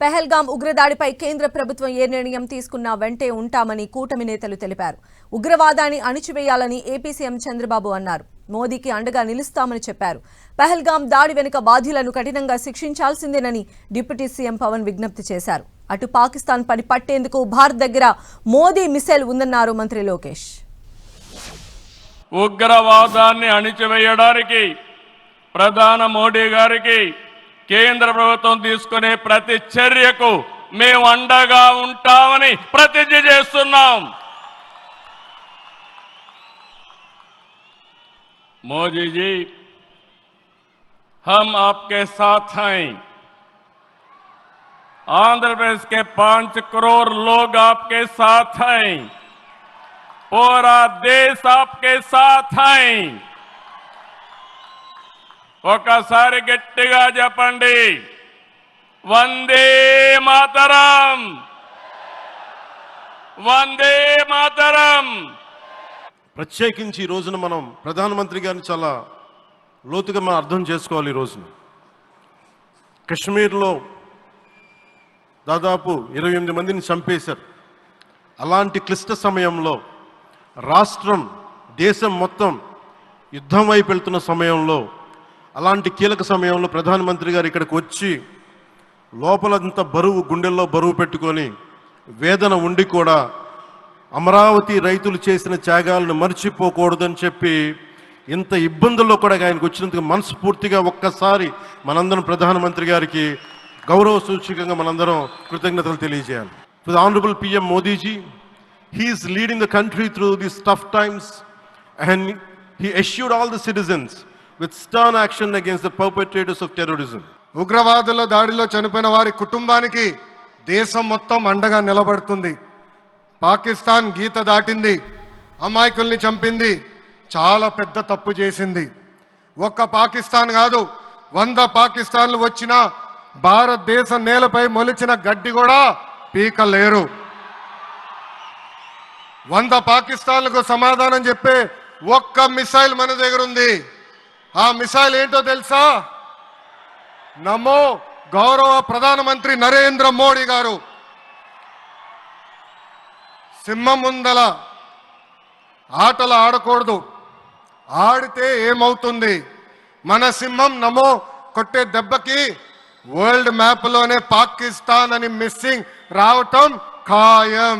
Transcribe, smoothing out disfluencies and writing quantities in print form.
పెహల్గాం ఉగ్రదాడిపై కేంద్ర ప్రభుత్వం ఏ నిర్ణయం తీసుకున్నా వెంటే ఉంటామని కూటమి నేతలు తెలిపారు. ఉగ్రవాదాన్ని అణిచివేయాలని ఏపీ సీఎం చంద్రబాబు అన్నారు. మోదీకి అండగా నిలుస్తామని చెప్పారు. పెహల్గాం దాడి వెనుక బాధ్యులను కఠినంగా శిక్షించాల్సిందేనని డిప్యూటీ సీఎం పవన్ విజ్ఞప్తి చేశారు. అటు పాకిస్తాన్ పని పట్టేందుకు భారత్ దగ్గర మోదీ మిసైల్ ఉందన్నారు మంత్రి లోకేష్. ఉగ్రవాదాన్ని అణిచివేయడానికి ప్రధాని మోడీ గారికి కేంద్ర ప్రభుత్వం తీసుకునే ప్రతి చర్యకు మేము అండగా ఉంటామని ప్రతిజ్ఞ చేస్తున్నాం. मोदी जी, हम आपके साथ हैं. आंध्र प्रदेश के 5 करोड़ लोग आपके साथ हैं. पूरा देश आपके साथ हैं. ఒకసారి గట్టిగా చెప్పండి, వందే మాతరం, వందే మాతరం. ప్రత్యేకించి ఈ రోజున మనం ప్రధానమంత్రి గారిని చాలా లోతుగా మనం అర్థం చేసుకోవాలి. ఈ రోజున కశ్మీర్లో దాదాపు 28 మందిని చంపేశారు. అలాంటి క్లిష్ట సమయంలో రాష్ట్రం, దేశం మొత్తం యుద్ధం వైపు వెళ్తున్న సమయంలో, అలాంటి కీలక సమయంలో ప్రధానమంత్రి గారు ఇక్కడికి వచ్చి లోపలంతా బరువు, గుండెల్లో బరువు పెట్టుకొని వేదన ఉండి కూడా అమరావతి రైతులు చేసిన త్యాగాలను మర్చిపోకూడదని చెప్పి ఇంత ఇబ్బందుల్లో కూడా ఆయనకు వచ్చినందుకు మనస్ఫూర్తిగా ఒక్కసారి మనందరం ప్రధానమంత్రి గారికి గౌరవ సూచకంగా మనందరం కృతజ్ఞతలు తెలియజేయాలి. To the honourable PM Modiji, he is leading the country through these tough times and he assured all the citizens with stern action against the perpetrators of terrorism. ఉగ్రవాదుల దాడిలో చనిపోయిన వారి కుటుంబానికి దేశం మొత్తం అండగా నిలబడుతుంది. పాకిస్తాన్ గీత దాటింది, అమాయకుల్ని చంపింది, చాలా పెద్ద తప్పు చేసింది. ఒక్క పాకిస్తాన్ కాదు, 100 పాకిస్తాన్లు వచ్చినా భారతదేశ నేలపై మొలిచిన గడ్డి కూడా పీకలేరు. 100 పాకిస్తాన్లకు సమాధానం చెప్పే ఒక్క మిసైల్ మన దగ్గర ఉంది. ఆ మిసైల్ ఏంటో తెలుసా? నమో గౌరవ ప్రధానమంత్రి నరేంద్ర మోడీ గారు. సింహం ముందల ఆటలు ఆడకూడదు, ఆడితే ఏమవుతుంది? మన సింహం నమో కొట్టే దెబ్బకి వరల్డ్ మ్యాప్లోనే పాకిస్తాన్ అని మిస్సింగ్ రావటం ఖాయం.